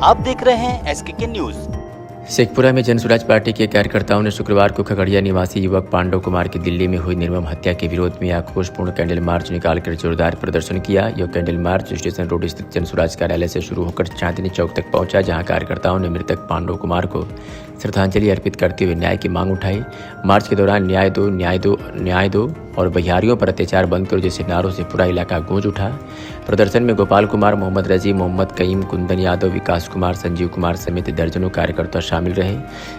आप देख रहे हैं SKK न्यूज। शेखपुरा में जन स्वराज पार्टी के कार्यकर्ताओं ने शुक्रवार को खगड़िया निवासी युवक पांडव कुमार की दिल्ली में हुई निर्मम हत्या के विरोध में आक्रोशपूर्ण कैंडल मार्च निकालकर जोरदार प्रदर्शन किया। यह कैंडल मार्च स्टेशन रोड स्थित जन स्वराज कार्यालय से शुरू होकर चांदनी चौक तक पहुंचा, जहां कार्यकर्ताओं ने मृतक पांडव कुमार को श्रद्धांजलि अर्पित करते हुए न्याय की मांग उठाई। मार्च के दौरान न्याय दो, न्याय दो, न्याय दो और बिहारियों पर अत्याचार बंद करो जैसे नारों से पूरा इलाका गूंज उठा। प्रदर्शन में गोपाल कुमार, मोहम्मद रजी, मोहम्मद कईम, कुंदन यादव, विकास कुमार, संजीव कुमार समेत दर्जनों कार्यकर्ता शामिल रहे।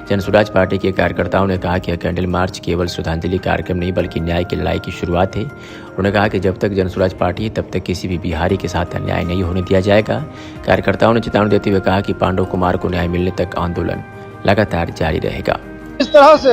जन स्वराज पार्टी के कार्यकर्ताओं ने कहा कि यह कैंडल मार्च केवल श्रद्धांजलि कार्यक्रम नहीं बल्कि न्याय की लड़ाई की शुरुआत है। उन्होंने कहा कि जब तक जन स्वराज पार्टी है तब तक किसी भी बिहारी के साथ अन्याय नहीं होने दिया जाएगा। कार्यकर्ताओं ने चेतावनी देते हुए कहा कि पांडव कुमार को न्याय मिलने तक आंदोलन लगातार जारी रहेगा। इस तरह से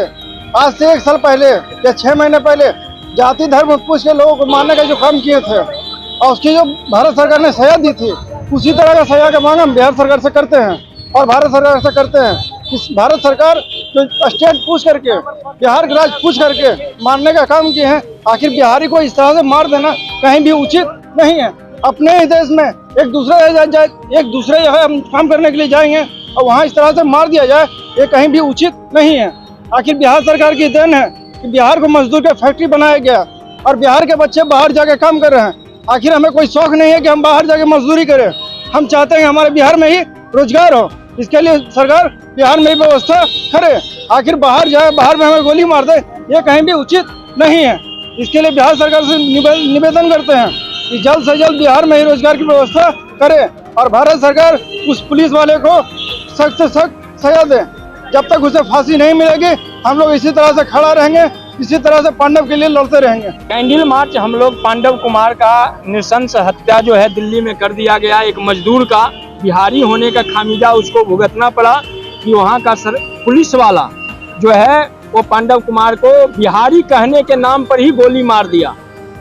आज से 1 साल पहले या 6 महीने पहले जाति धर्म पूछ के लोगों को मारने का जो काम किए थे और उसकी जो भारत सरकार ने सजा दी थी, उसी तरह का सजा का मांग हम बिहार सरकार से करते हैं और भारत सरकार से करते हैं कि भारत सरकार जो स्टेट पूछ करके, बिहार के राज्य पूछ करके मारने का काम किए हैं, आखिर बिहारी को इस तरह से मार देना कहीं भी उचित नहीं है। अपने ही देश में एक दूसरे जो है हम काम करने के लिए जाएंगे और वहाँ इस तरह से मार दिया जाए, ये कहीं भी उचित नहीं है। आखिर बिहार सरकार की देन है कि बिहार को मजदूर का फैक्ट्री बनाया गया और बिहार के बच्चे बाहर जाके काम कर रहे हैं। आखिर हमें कोई शौक नहीं है कि हम बाहर जाके मजदूरी करें, हम चाहते हैं हमारे बिहार में ही रोजगार हो। इसके लिए सरकार बिहार में ही व्यवस्था करे। आखिर बाहर जाए, बाहर में हमें गोली मार दे, ये कहीं भी उचित नहीं है। इसके लिए बिहार सरकार से निवेदन करते हैं कि जल्द से जल्द बिहार में ही रोजगार की व्यवस्था करे और भारत सरकार उस पुलिस वाले को सख्त से सख्त सजा दे। जब तक उसे फांसी नहीं मिलेगी हम लोग इसी तरह से खड़ा रहेंगे, इसी तरह से पांडव के लिए लड़ते रहेंगे। कैंडल मार्च हम लोग पांडव कुमार का नृशंस हत्या जो है दिल्ली में कर दिया गया, एक मजदूर का बिहारी होने का खामियाजा उसको भुगतना पड़ा कि वहाँ का पुलिस वाला जो है वो पांडव कुमार को बिहारी कहने के नाम पर ही गोली मार दिया।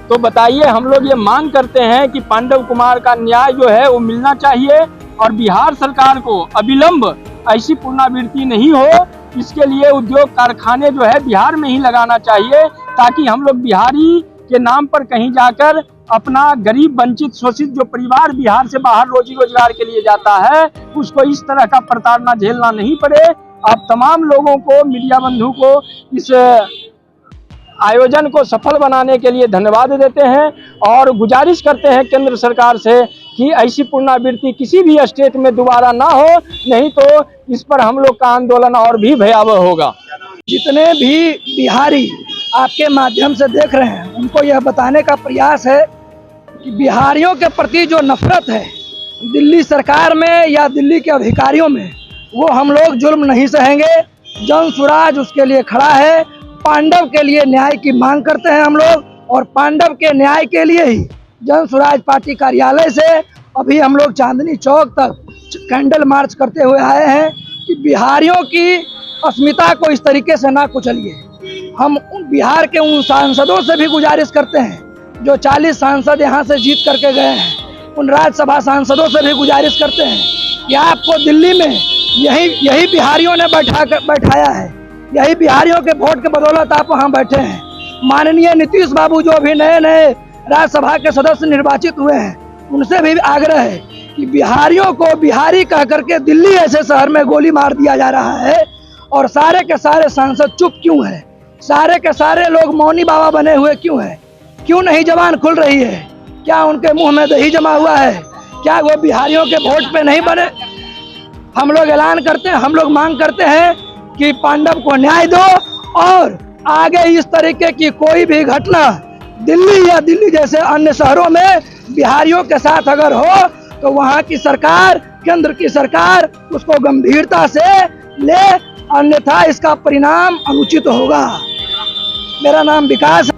तो बताइए, हम लोग ये मांग करते हैं कि पांडव कुमार का न्याय जो है वो मिलना चाहिए और बिहार सरकार को अविलंब ऐसी पुनरावृत्ति नहीं हो, इसके लिए उद्योग कारखाने जो है बिहार में ही लगाना चाहिए, ताकि हम लोग बिहारी के नाम पर कहीं जाकर अपना गरीब वंचित शोषित जो परिवार बिहार से बाहर रोजी रोजगार के लिए जाता है उसको इस तरह का प्रताड़ना झेलना नहीं पड़े। आप तमाम लोगों को, मीडिया बंधु को इस आयोजन को सफल बनाने के लिए धन्यवाद देते हैं और गुजारिश करते हैं केंद्र सरकार से कि ऐसी पुनरावृत्ति किसी भी स्टेट में दोबारा ना हो, नहीं तो इस पर हम लोग का आंदोलन और भी भयावह होगा। जितने भी बिहारी आपके माध्यम से देख रहे हैं उनको यह बताने का प्रयास है कि बिहारियों के प्रति जो नफरत है दिल्ली सरकार में या दिल्ली के अधिकारियों में, वो हम लोग जुल्म नहीं सहेंगे। जन स्वराज उसके लिए खड़ा है। पांडव के लिए न्याय की मांग करते हैं हम लोग और पांडव के न्याय के लिए ही जन स्वराज पार्टी कार्यालय से अभी हम लोग चांदनी चौक तक कैंडल मार्च करते हुए आए हैं कि बिहारियों की अस्मिता को इस तरीके से ना कुचलिए। हम बिहार के उन सांसदों से भी गुजारिश करते हैं जो 40 सांसद यहाँ से जीत करके गए हैं, उन राज्यसभा सांसदों से भी गुजारिश करते हैं कि आपको दिल्ली में यही बिहारियों ने बैठाया है, यही बिहारियों के वोट के बदौलत आप वहाँ बैठे हैं। माननीय नीतीश बाबू जो अभी नए राज्यसभा के सदस्य निर्वाचित हुए हैं, उनसे भी आग्रह है कि बिहारियों को बिहारी कह करके दिल्ली ऐसे शहर में गोली मार दिया जा रहा है और सारे के सारे सांसद चुप क्यों है, सारे के सारे लोग मौनी बाबा बने हुए क्यों है, क्यों नहीं जबान खुल रही है? क्या उनके मुंह में दही जमा हुआ है? क्या वो बिहारियों के वोट पे नहीं बने? हम लोग ऐलान करते हैं, हम लोग मांग करते हैं कि पांडव को न्याय दो और आगे इस तरीके की कोई भी घटना दिल्ली या दिल्ली जैसे अन्य शहरों में बिहारियों के साथ अगर हो तो वहाँ की सरकार, केंद्र की सरकार उसको गंभीरता से ले, अन्यथा इसका परिणाम अनुचित होगा। मेरा नाम विकास